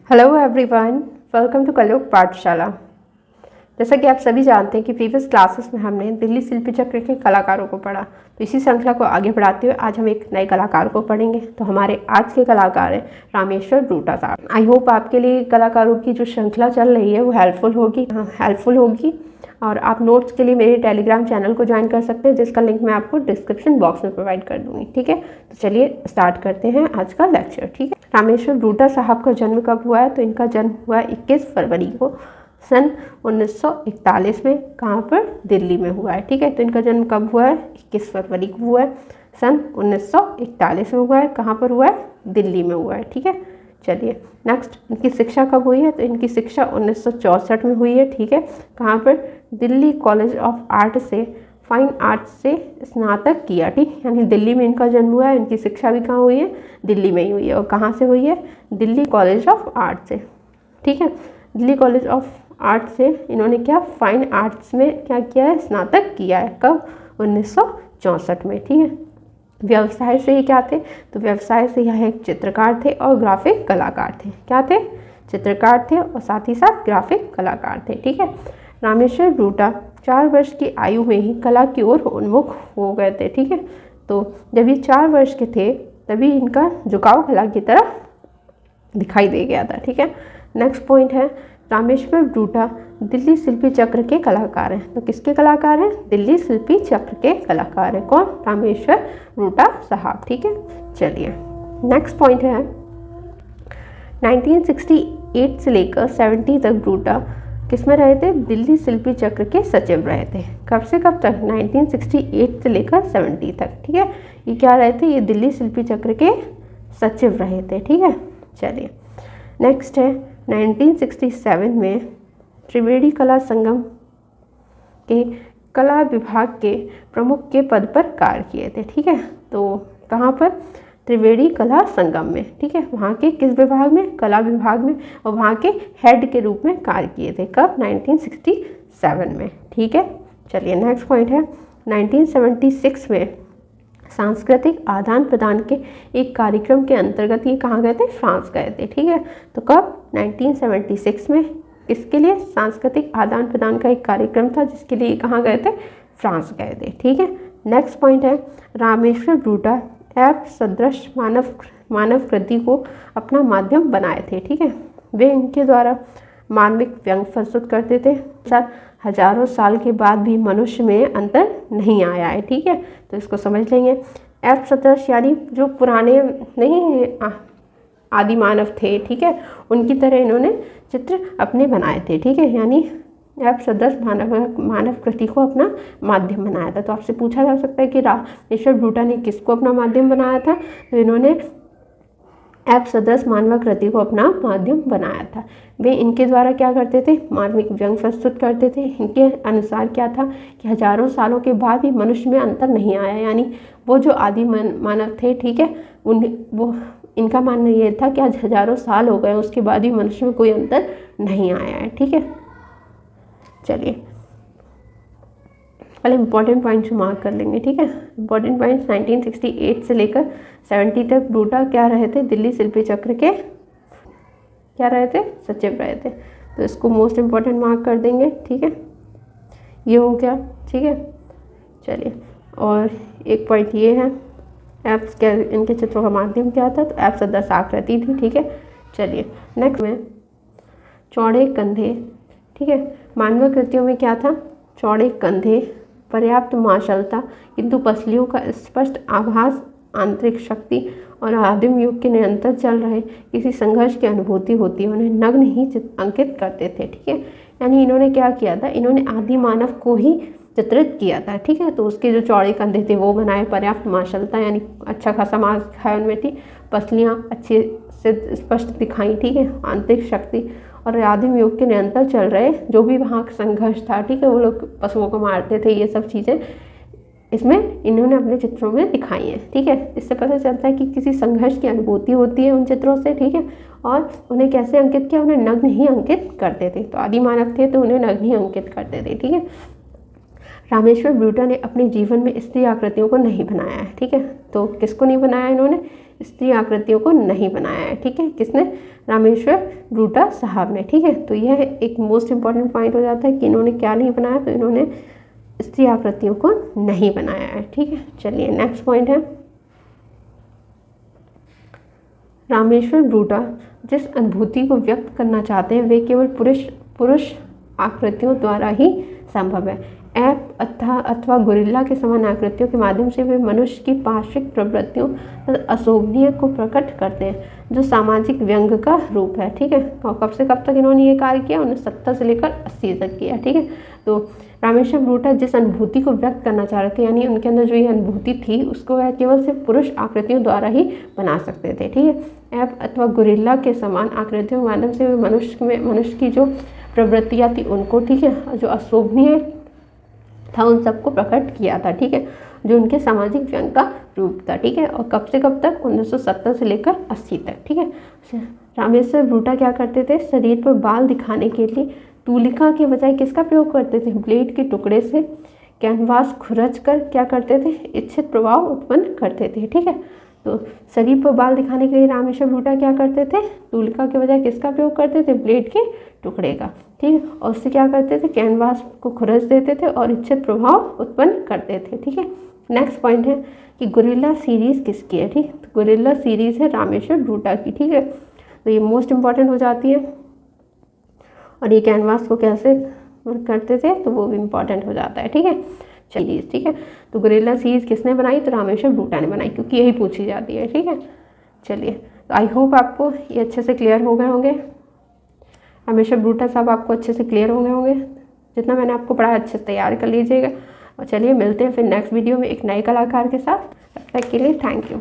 Hello everyone, welcome to कलयुग पाठशाला। जैसा कि आप सभी जानते हैं कि प्रीवियस क्लासेस में हमने दिल्ली शिल्पी चक्र के कलाकारों को पढ़ा, तो इसी श्रृंखला को आगे बढ़ाते हुए आज हम एक नए कलाकार को पढ़ेंगे। तो हमारे आज के कलाकार हैं रामेश्वर रूटा साहब। आई होप आपके लिए कलाकारों की जो श्रृंखला चल रही है वो हेल्पफुल होगी और आप नोट्स के लिए मेरे टेलीग्राम चैनल को ज्वाइन कर सकते हैं, जिसका लिंक मैं आपको डिस्क्रिप्शन बॉक्स में प्रोवाइड कर दूँगी। ठीक है, तो चलिए स्टार्ट करते हैं आज का लेक्चर। ठीक है, रामेश्वर रूटा साहब का जन्म कब हुआ है? तो इनका जन्म हुआ 21 फरवरी को सन 1941 में। कहाँ पर? दिल्ली में हुआ है। ठीक है, तो इनका जन्म कब हुआ है? 21 फरवरी को हुआ है, सन 1941 में हुआ है। कहाँ पर हुआ है? दिल्ली में हुआ है। ठीक है, चलिए नेक्स्ट, इनकी शिक्षा कब हुई है? तो इनकी शिक्षा 1964 में हुई है। ठीक है, कहाँ पर? दिल्ली कॉलेज ऑफ आर्ट से फाइन आर्ट्स से स्नातक किया। ठीक, यानी दिल्ली में इनका जन्म हुआ है। इनकी शिक्षा भी कहाँ हुई है? दिल्ली में ही हुई है। और कहाँ से हुई है? दिल्ली कॉलेज ऑफ आर्ट से। ठीक है, दिल्ली कॉलेज ऑफ आर्ट से इन्होंने क्या? फाइन आर्ट्स में क्या किया है? स्नातक किया है। कब? 1964 में। ठीक है, व्यवसाय से ये क्या थे? तो व्यवसाय से यह एक चित्रकार थे और ग्राफिक कलाकार थे। क्या थे? चित्रकार थे और साथ ही साथ ग्राफिक कलाकार थे। ठीक है, रामेश्वर रूटा 4 वर्ष की आयु में ही कला की ओर उन्मुख हो गए थे। ठीक है, तो जब ये 4 वर्ष के थे तभी इनका झुकाव कला की तरफ दिखाई दे गया था। ठीक है, नेक्स्ट पॉइंट है, रामेश्वर रूटा दिल्ली शिल्पी चक्र के कलाकार हैं। तो किसके कलाकार हैं? दिल्ली शिल्पी चक्र के कलाकार हैं। कौन? रामेश्वर रूटा साहब। ठीक है, चलिए नेक्स्ट पॉइंट है, 1968 से लेकर 70 तक रूटा किसमें रहे थे? दिल्ली शिल्पी चक्र के सचिव रहे थे। कब से कब तक? 1968 से लेकर 70 तक। ठीक है, ये क्या रहे थे? ये दिल्ली शिल्पी चक्र के सचिव रहे थे। ठीक है, चलिए नेक्स्ट है, 1967 में त्रिवेणी कला संगम के कला विभाग के प्रमुख के पद पर कार्य किए थे। ठीक है, तो कहाँ पर? त्रिवेणी कला संगम में। ठीक है, वहाँ के किस विभाग में? कला विभाग में। और वहाँ के हेड के रूप में कार्य किए थे। कब? 1967 में। ठीक है, चलिए नेक्स्ट पॉइंट है, 1976 में सांस्कृतिक आदान प्रदान के एक कार्यक्रम के अंतर्गत ये कहाँ गए थे? फ्रांस गए थे। ठीक है, तो कब? 1976 में किसके लिए? सांस्कृतिक आदान प्रदान का एक कार्यक्रम था जिसके लिए कहाँ गए थे? फ्रांस गए थे। ठीक है, नेक्स्ट पॉइंट है, रामेश्वर रूटा ऐप सदृश मानव कृति को अपना माध्यम बनाए थे। ठीक है, वे इनके द्वारा मानविक व्यंग प्रस्तुत करते थे। साथ हजारों साल के बाद भी मनुष्य में अंतर नहीं आया है। ठीक है, तो इसको समझ लेंगे। ऐप सदृश यानी जो पुराने नहीं आदि मानव थे, ठीक है, उनकी तरह इन्होंने चित्र अपने बनाए थे। ठीक है, यानी ऐप सदृश मानव कृति को अपना माध्यम बनाया था। तो आपसे पूछा जा सकता है कि रामेश्वर रूटा ने किसको अपना माध्यम बनाया था? तो इन्होंने ऐप सदृश मानव कृति को अपना माध्यम बनाया था। वे इनके द्वारा क्या करते थे? मानविक व्यंग प्रस्तुत करते थे। इनके अनुसार क्या था कि हजारों सालों के बाद भी मनुष्य में अंतर नहीं आया, यानी वो जो आदि मानव थे, ठीक है, वो इनका मानना ये था कि आज हजारों साल हो गए उसके बाद भी मनुष्य में कोई अंतर नहीं आया है। ठीक है, चलिए पहले इंपॉर्टेंट पॉइंट्स मार्क कर लेंगे। ठीक है, इंपॉर्टेंट पॉइंट्स, 1968 से लेकर 70 तक रूटा क्या रहे थे? दिल्ली शिल्पी चक्र के क्या रहे थे? सचिव रहे थे। तो इसको मोस्ट इम्पॉर्टेंट मार्क कर देंगे। ठीक है, ये हो गया। ठीक है, चलिए और एक पॉइंट ये है, ऐप्स क्या, इनके चित्रों का माध्यम क्या था? तो ऐप सदृश आकृति थी। ठीक है, चलिए नेक्स्ट में चौड़े कंधे। ठीक है, मानव कृतियों में क्या था? चौड़े कंधे, पर्याप्त मांसलता किंतु पसलियों का स्पष्ट आभास, आंतरिक शक्ति और आदिम युग के निरंतर चल रहे किसी संघर्ष की अनुभूति होती है। उन्हें नग्न ही अंकित करते थे। ठीक है, यानी इन्होंने क्या किया था? इन्होंने आदि मानव को ही चित्रित किया था। ठीक है, तो उसके जो चौड़े कंधे थे वो बनाए, पर्याप्त मांसलता यानी अच्छा खासा मांस है उनमें थी, पसलियाँ अच्छे से स्पष्ट दिखाई। ठीक है, आंतरिक शक्ति और आदिम युग के निरंतर चल रहे जो भी वहाँ संघर्ष था। ठीक है, वो लोग पशुओं को मारते थे, ये सब चीज़ें इसमें इन्होंने अपने चित्रों में दिखाई हैं। ठीक है, इससे पता चलता है कि किसी संघर्ष की अनुभूति होती है उन चित्रों से। ठीक है, और उन्हें कैसे अंकित किया? उन्हें नग्न ही अंकित करते थे। तो आदि मानव थे तो उन्हें नग्न ही अंकित करते थे। ठीक है, रामेश्वर ब्रूटा ने अपने जीवन में स्त्री आकृतियों को नहीं बनाया है, ठीक है। तो किसको नहीं बनाया इन्होंने? स्त्री आकृतियों को नहीं बनाया है, ठीक है। किसने? रामेश्वर ब्रूटा साहब ने, ठीक है। तो यह एक मोस्ट इंपॉर्टेंट पॉइंट हो जाता है कि इन्होंने क्या नहीं बनाया, तो इन्होंने स्त्री आकृतियों को नहीं बनाया है, ठीक है। चलिए नेक्स्ट पॉइंट है, रामेश्वर ब्रूटा जिस अनुभूति को व्यक्त करना चाहते हैं वे केवल पुरुष आकृतियों द्वारा ही संभव है। ऐप अथवा गोरिल्ला के समान आकृतियों के माध्यम से वे मनुष्य की पार्श्विक प्रवृत्तियों तथा अशोभनीय को प्रकट करते हैं, जो सामाजिक व्यंग का रूप है, ठीक है। और कब से कब तक इन्होंने ये कार्य किया? 1970 से लेकर 80 तक किया, ठीक है। तो रामेश्वर ब्रूटा जिस अनुभूति को व्यक्त करना चाह रहे थे, यानी उनके अंदर जो ये अनुभूति थी उसको वह केवल सिर्फ पुरुष आकृतियों द्वारा ही बना सकते थे, ठीक है। ऐप अथवा गोरिल्ला के समान आकृतियों के माध्यम से वे मनुष्य की जो प्रवृत्तियाँ थी उनको, ठीक है, जो अशोभनीय था उन सबको प्रकट किया था, ठीक है, जो उनके सामाजिक व्यंग का रूप था, ठीक है। और कब से कब तक? 1970 से लेकर 80 तक, ठीक है। रामेश्वर ब्रूटा क्या करते थे? शरीर पर बाल दिखाने के लिए तूलिका के बजाय किसका प्रयोग करते थे? ब्लेड के टुकड़े से कैनवास खुरच कर क्या करते थे? इच्छित प्रभाव उत्पन्न करते थे, ठीक है। तो शरीर पर बाल दिखाने के लिए रामेश्वर ब्रूटा क्या करते थे? तूलिका के बजाय किसका प्रयोग करते थे? ब्लेड के टुकड़े का, ठीक है। और उससे क्या करते थे? कैनवास को खुरच देते थे और इच्छित प्रभाव उत्पन्न करते थे, ठीक है। नेक्स्ट पॉइंट है कि गोरिल्ला सीरीज़ किसकी है, ठीक। तो गोरिल्ला सीरीज़ है रामेश्वर ब्रूटा की, ठीक है। तो ये मोस्ट इम्पॉर्टेंट हो जाती है। और ये कैनवास को कैसे करते थे तो वो भी इम्पॉर्टेंट हो जाता है, ठीक है। चलिए, ठीक है। तो गोरिल्ला सीरीज़ किसने बनाई? तो रामेश्वर ब्रूटा ने बनाई, क्योंकि यही पूछी जाती है, ठीक है। चलिए, तो आई होप आपको ये अच्छे से क्लियर हो गए होंगे। रामेश्वर ब्रूटा साहब आपको अच्छे से क्लियर हो गए होंगे। जितना मैंने आपको पढ़ाया अच्छे से तैयार कर लीजिएगा। और चलिए मिलते हैं फिर नेक्स्ट वीडियो में एक नए कलाकार के साथ। तब तक के लिए थैंक यू।